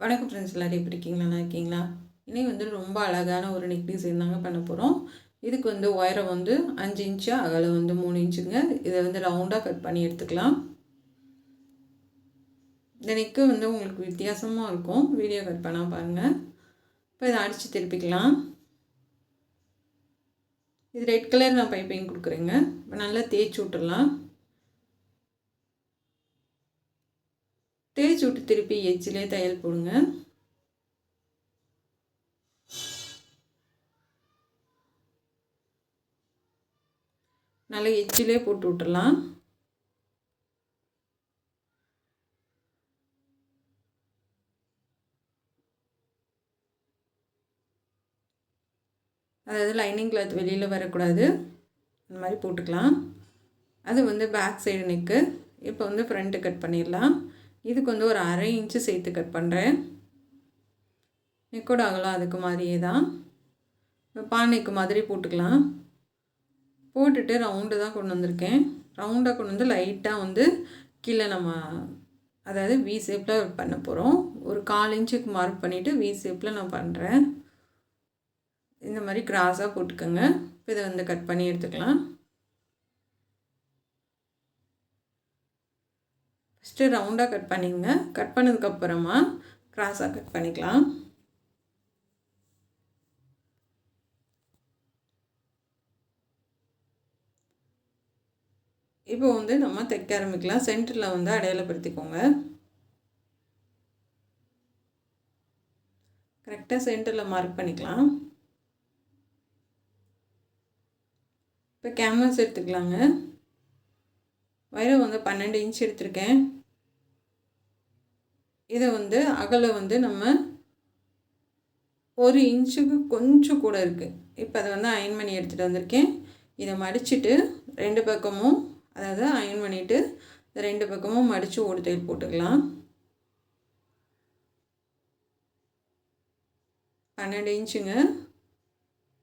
வணக்கம் ஃப்ரெண்ட்ஸ், எல்லோரும் எப்படி இருக்கீங்களா? நல்லா இருக்கீங்களா? இனி ரொம்ப அழகான ஒரு நெக் டிசைன் தாங்க பண்ண போகிறோம். இதுக்கு உயரம் 5 இன்ச்சு, அகலம் 3 இன்ச்சுங்க. இதை ரவுண்டாக கட் பண்ணி எடுத்துக்கலாம். இந்த நெக்கு உங்களுக்கு வித்தியாசமாக இருக்கும். வீடியோ கட் பண்ணால் பாருங்கள். இப்போ இதை அடித்து திருப்பிக்கலாம். இது ரெட் கலர் நான் பைப்பிங் கொடுக்குறேங்க. இப்போ நல்லா தேய்ச்சி விட்டுடலாம். தேய்ச்சி விட்டு திருப்பி எச்சிலே தையல் போடுங்க. நல்லா எச்சிலே போட்டு விட்டுடலாம். அதாவது லைனிங் கிளாத் வெளியில் வரக்கூடாது. இந்த மாதிரி போட்டுக்கலாம். அது பேக் சைடு நெக்கு. இப்போ ஃப்ரண்ட்டு கட் பண்ணிடலாம். இதுக்கு ஒரு அரை இன்ச்சு சேர்த்து கட் பண்ணுறேன். நெக்கோட அகலம் அதுக்கு மாதிரியே தான். இப்போ பானைக்கு மாதிரி போட்டுக்கலாம். போட்டுட்டு ரவுண்டு தான் கொண்டு வந்திருக்கேன். ரவுண்டாக கொண்டு லைட்டாக கீழே நம்ம அதாவது வி ஷேப்பில் பண்ண போகிறோம். ஒரு 1/4 இன்ச்சுக்கு மார்க் பண்ணிவிட்டு வி ஷேப்பில் நான் பண்ணுறேன். இந்த மாதிரி கிராஸாக போட்டுக்கோங்க. இப்போ இதை கட் பண்ணி எடுத்துக்கலாம். ஃபஸ்ட்டு ரவுண்டாக கட் பண்ணிங்க. கட் பண்ணதுக்கப்புறமா கிராஸாக கட் பண்ணிக்கலாம். இப்போ நம்ம தைக்க ஆரம்பிக்கலாம். சென்டரில் அடையாளப்படுத்திக்கோங்க. கரெக்டாக சென்டரில் மார்க் பண்ணிக்கலாம். இப்போ கேன்வாஸ் எடுத்துக்கலாங்க. வயரை 12 இன்ச் எடுத்திருக்கேன். இதை அகலம் நம்ம 1 இன்ச்சுக்கு கொஞ்சம் கூட இருக்குது. இப்போ அதை அயன் பண்ணி எடுத்துகிட்டு வந்திருக்கேன். இதை மடிச்சுட்டு 2 பக்கமும் அதாவது அயன் பண்ணிவிட்டு இந்த 2 பக்கமும் மடித்து ஓடு தையல் போட்டுக்கலாம். 12 இன்ச்சுங்க.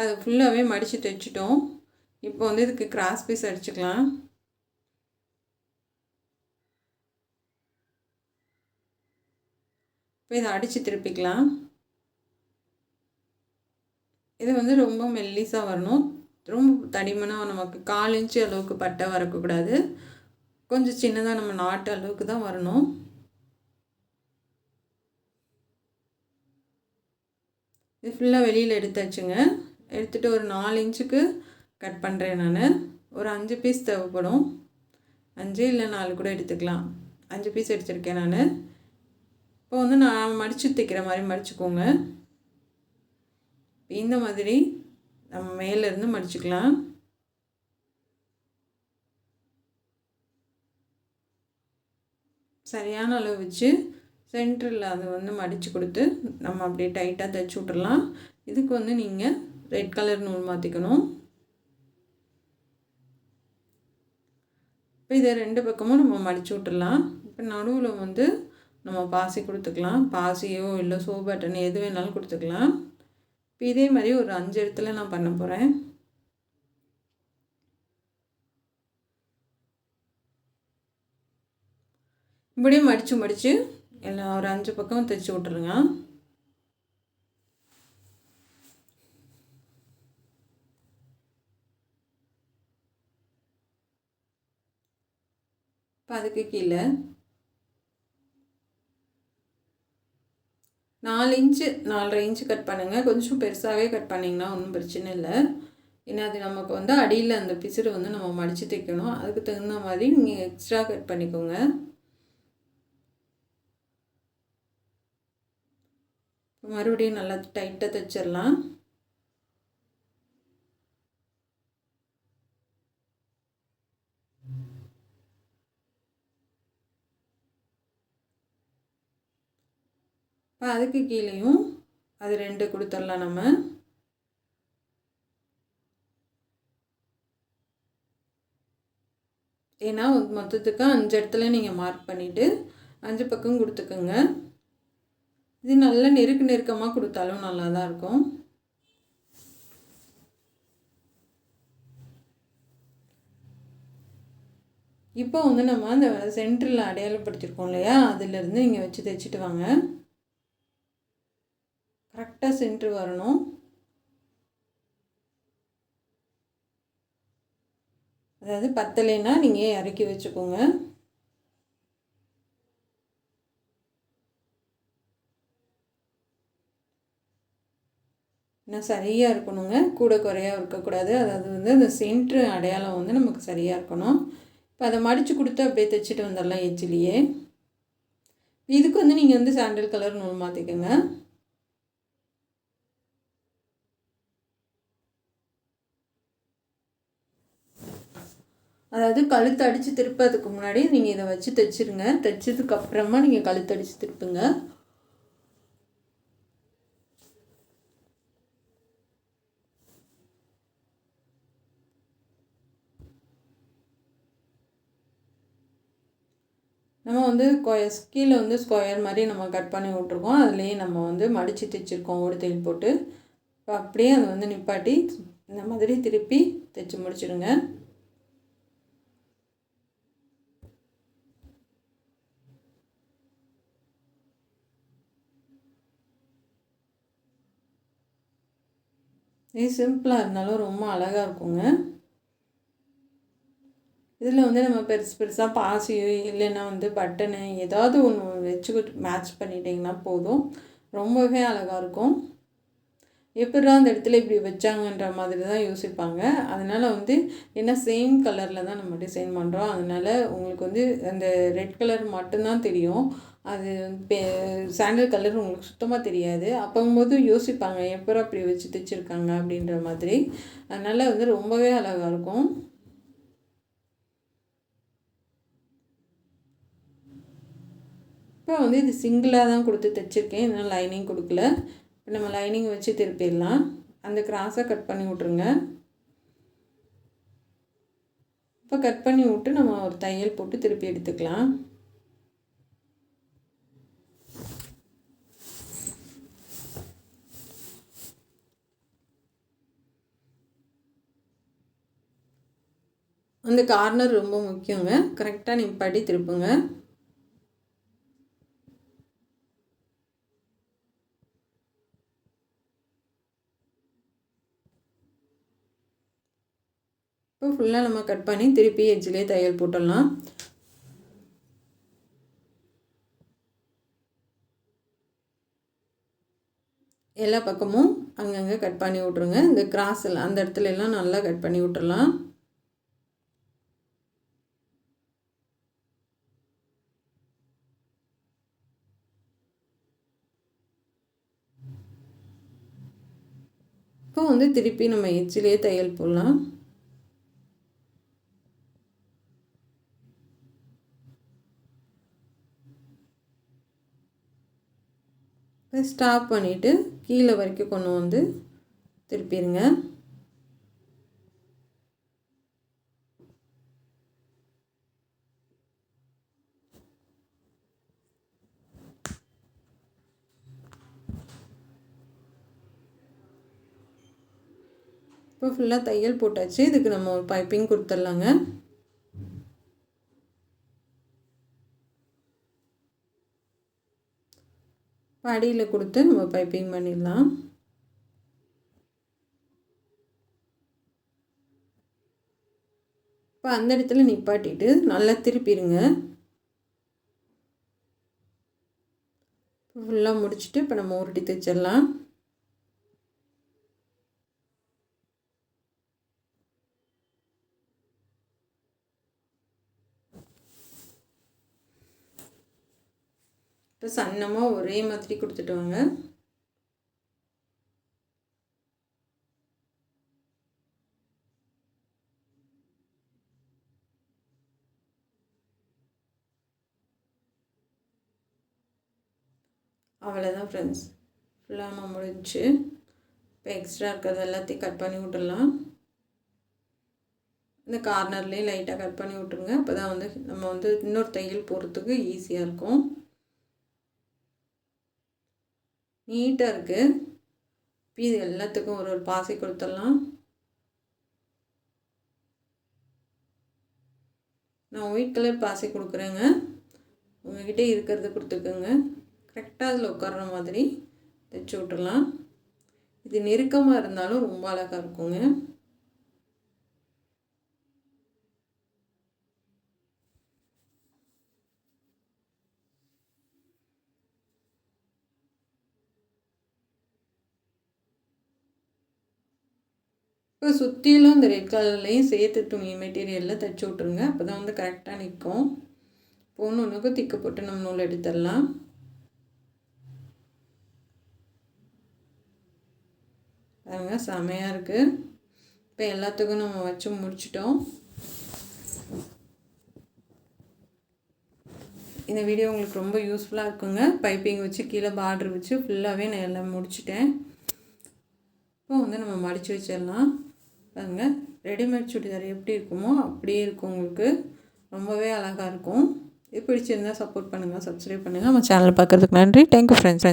அது ஃபுல்லாகவே மடித்து தைச்சிட்டோம். இப்போ இதுக்கு கிராஸ் பீஸ் அடிச்சுக்கலாம். இப்போ இதை அடித்து திருப்பிக்கலாம். இது ரொம்ப மெல்லிஸாக வரணும். ரொம்ப தடிமனாக நமக்கு 1/4 இன்ச்சு அளவுக்கு பட்டை வரக்கூடாது. கொஞ்சம் சின்னதாக நம்ம நாட்டு அளவுக்கு தான் வரணும். இது ஃபுல்லாக வெளியில் எடுத்தாச்சுங்க. எடுத்துகிட்டு ஒரு 4 இன்ச்சுக்கு கட் பண்ணுறேன் நான். ஒரு 5 பீஸ் தேவைப்படும். 5 இல்லை 4 கூட எடுத்துக்கலாம். 5 பீஸ் எடுத்துருக்கேன் நான். இப்போ நான் மடித்து தைக்கிற மாதிரி மடிச்சுக்கோங்க. இந்த மாதிரி நம்ம மேலேருந்து மடிச்சுக்கலாம். சரியான அளவு வச்சு சென்டரில் அதை மடித்து கொடுத்து நம்ம அப்படியே டைட்டாக தைச்சி விட்டுடலாம். இதுக்கு நீங்கள் ரெட் கலர் நூல் மாற்றிக்கணும். இப்போ இதை 2 பக்கமும் நம்ம மடித்து விட்டுடலாம். இப்போ நடுவில் நம்ம பாசி கொடுத்துக்கலாம். பாசியோ இல்லை ஷோ பட்டன் எது வேணாலும் கொடுத்துக்கலாம். இப்போ இதே மாதிரி ஒரு 5 இடத்துல நான் பண்ண போகிறேன். இப்படியே மடித்து எல்லாம் ஒரு 5 பக்கம் தைச்சி விட்டுருங்க. இப்போ அதுக்கு கீழே 4 இன்ச்சு 4.5 இன்ச்சு கட் பண்ணுங்கள். கொஞ்சம் பெருசாகவே கட் பண்ணிங்கன்னா ஒன்றும் பிரச்சனை இல்லை. ஏன்னா அது நமக்கு அடியில் அந்த பிசுறு நம்ம மடித்து தைக்கணும். அதுக்கு தகுந்த மாதிரி நீங்கள் எக்ஸ்ட்ரா கட் பண்ணிக்கோங்க. மறுபடியும் நல்லா டைட்டாக தைச்சிடலாம். இப்போ அதுக்கு கீழேயும் அது 2 கொடுத்துடலாம் நம்ம. ஏன்னா மொத்தத்துக்கு 5 இடத்துல நீங்கள் மார்க் பண்ணிவிட்டு 5 பக்கம் கொடுத்துக்குங்க. இது நல்லா நெருக்கமாக கொடுத்தாலும் நல்லா தான் இருக்கும். இப்போ நம்ம அந்த சென்டரில் அடையாளப்படுத்தியிருக்கோம் இல்லையா, அதிலேருந்து நீங்கள் வச்சு தைச்சிட்டு வாங்க. கரெக்டாக சென்ட்ரு வரணும். அதாவது பத்தலைன்னா நீங்கள் இறக்கி வச்சுக்கோங்க. ஆனால் சரியாக இருக்கணுங்க, கூட குறையாக இருக்கக்கூடாது. அதாவது வந்து அந்த சென்ட்ரு அடையாளம் வந்து நமக்கு சரியாக இருக்கணும். இப்போ அதை மடித்து கொடுத்து அப்படியே தைச்சிட்டு வந்துடலாம் எட்ஜிலேயே. இதுக்கு வந்து நீங்கள் வந்து சாண்டல் கலர் நூல் மாற்றிக்கோங்க. அதாவது கழுத்து அடித்து திருப்பதுக்கு முன்னாடி நீங்கள் இதை வச்சு தைச்சிருங்க. தைச்சதுக்கப்புறமா நீங்கள் கழுத்து அடித்து திருப்புங்க. நம்ம வந்து கீழே வந்து ஸ்கொயர் மாதிரி நம்ம கட் பண்ணி விட்ருக்கோம். அதுலேயே நம்ம வந்து மடித்து தைச்சிருக்கோம் ஒரு தையல் போட்டு. இப்போ அப்படியே அதை வந்து நிப்பாட்டி இந்த மாதிரி திருப்பி தைச்சி முடிச்சிடுங்க. இது சிம்பிளாக இருந்தாலும் ரொம்ப அழகாக இருக்குங்க. இதில் வந்து நம்ம பெருசு பெருசாக பாசி இல்லைன்னா வந்து பட்டனு ஏதாவது ஒன்று வச்சு மேட்ச் பண்ணிட்டிங்கன்னா போதும், ரொம்பவே அழகாக இருக்கும். எப்படிதான் அந்த இடத்துல இப்படி வச்சாங்கன்ற மாதிரி தான் யோசிப்பாங்க. அதனால் வந்து ஏன்னா சேம் கலரில் தான் நம்ம டிசைன் பண்ணுறோம். அதனால் உங்களுக்கு வந்து அந்த ரெட் கலர் மட்டும்தான் தெரியும். அது சாண்டல் கலர் உங்களுக்கு சுத்தமாக தெரியாது. அப்போங்கும்போது யோசிப்பாங்க எப்போ அப்படி வச்சு தைச்சிருக்காங்க அப்படின்ற மாதிரி. அதனால் வந்து ரொம்பவே அழகாக இருக்கும். இப்போ வந்து இது சிங்கிளாக தான் கொடுத்து தைச்சிருக்கேன், இதனால் லைனிங் கொடுக்கல. இப்போ நம்ம லைனிங் வச்சு திருப்பிடலாம். அந்த கிராஸை கட் பண்ணி விட்ருங்க. இப்போ கட் பண்ணி விட்டு நம்ம ஒரு தையல் போட்டு திருப்பி எடுத்துக்கலாம். அந்த கார்னர் ரொம்ப முக்கியங்க, கரெக்டாக நிப்பாட்டி திருப்புங்க. இப்போ ஃபுல்லாக நம்ம கட் பண்ணி திருப்பி எட்ஜிலே தையல் போட்டுடலாம். எல்லா பக்கமும் அங்கங்கே கட் பண்ணி விட்ருங்க. இந்த கிராஸில் அந்த இடத்துல எல்லாம் நல்லா கட் பண்ணி விட்டுடலாம். இப்போ வந்து திருப்பி நம்ம எட்ஜிலே தையல் போடலாம். ஸ்டாப் பண்ணிவிட்டு கீழே வரைக்கும் கொண்டு வந்து திருப்பிடுங்க. இப்போ ஃபுல்லாக தையல் போட்டாச்சு. இதுக்கு நம்ம ஒரு பைப்பிங் கொடுத்துடலாங்க. அடியில் கொடுத்து நம்ம பைப்பிங் பண்ணிடலாம். இப்போ அந்த இடத்துல நிப்பாட்டிட்டு நல்லா திருப்பிடுங்க. ஃபுல்லாக முடிச்சுட்டு இப்போ நம்ம உருட்டி தைச்சிடலாம். இப்போ சன்னமாக ஒரே மாதிரி கொடுத்துட்டு வாங்க. அவ்வளோதான் ஃப்ரெண்ட்ஸ், ஃபுல்லாக முடிஞ்சு. இப்போ எக்ஸ்ட்ரா இருக்கிறது எல்லாத்தையும் கட் பண்ணி விட்டுடலாம். இந்த கார்னர்லேயே லைட்டாக கட் பண்ணி விட்ருங்க. அப்போ தான் வந்து நம்ம வந்து இன்னொரு தையல் போடுறதுக்கு ஈஸியாக இருக்கும். நீட்டாக இருக்குது. இப்போ இது எல்லாத்துக்கும் ஒரு ஒரு பாசி கொடுத்துடலாம். நான் ஒயிட் கலர் பாசி கொடுக்குறேங்க, உங்கள்கிட்ட இருக்கிறத கொடுத்துக்கோங்க. கரெக்டாக அதில் உட்கார்ற மாதிரி தைச்சி விட்டுடலாம். இது நெருக்கமாக இருந்தாலும் ரொம்ப அழகாக இருக்குங்க. இப்போ சுற்றிலும் இந்த ரெட் கலர்லேயும் சேர்த்து துணி மெட்டீரியலில் தைச்சி விட்ருங்க. அப்போ தான் வந்து கரெக்டாக நிற்கும். இப்போ ஒன்று ஒன்றுக்கும் திக்கு போட்டு நம்ம நூல் எடுத்துடலாம். பாருங்க செமையாக இருக்குது. இப்போ எல்லாத்துக்கும் நம்ம வச்சு முடிச்சிட்டோம். இந்த வீடியோ உங்களுக்கு ரொம்ப யூஸ்ஃபுல்லாக இருக்குங்க. பைப்பிங் வச்சு கீழே பார்டர் வச்சு ஃபுல்லாகவே நான் எல்லாம் முடிச்சிட்டேன். இப்போ வந்து நம்ம மடித்து வச்சிடலாம். பாருங்க ரெடிமேட் சுடிதார் எப்படி இருக்குமோ அப்படியே இருக்கும். உங்களுக்கு ரொம்பவே அழகாக இருக்கும். இது பிடிச்சிருந்தால் சப்போர்ட் பண்ணுங்கள், சப்ஸ்கிரைப் பண்ணுங்கள். நம்ம சேனல் பார்க்குறதுக்கு நன்றி. Thank you friends.